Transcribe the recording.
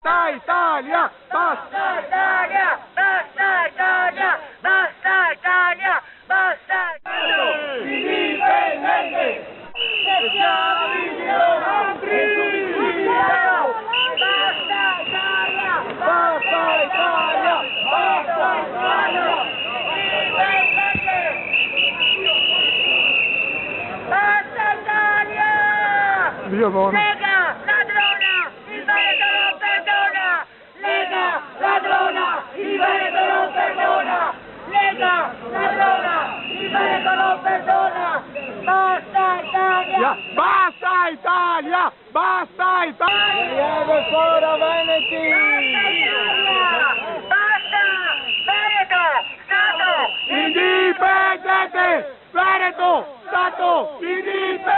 Basta Italia! Basta Italia! Basta Italia! Basta Italia! Basta Indipendente! Siamo Basta Italia! Basta Italia! Basta Italia! Indipendente! Basta Italia! Dio buono! Lega, ladrona, il Veneto non perdona! Lega, ladrona, il Veneto non perdona! Lega, ladrona, il Veneto non perdona! Basta Italia! Basta Italia! Basta Italia! Diego Sora Veneti! Basta! Veneto! Stato! Indipendente! Veneto! Stato! Indipendente!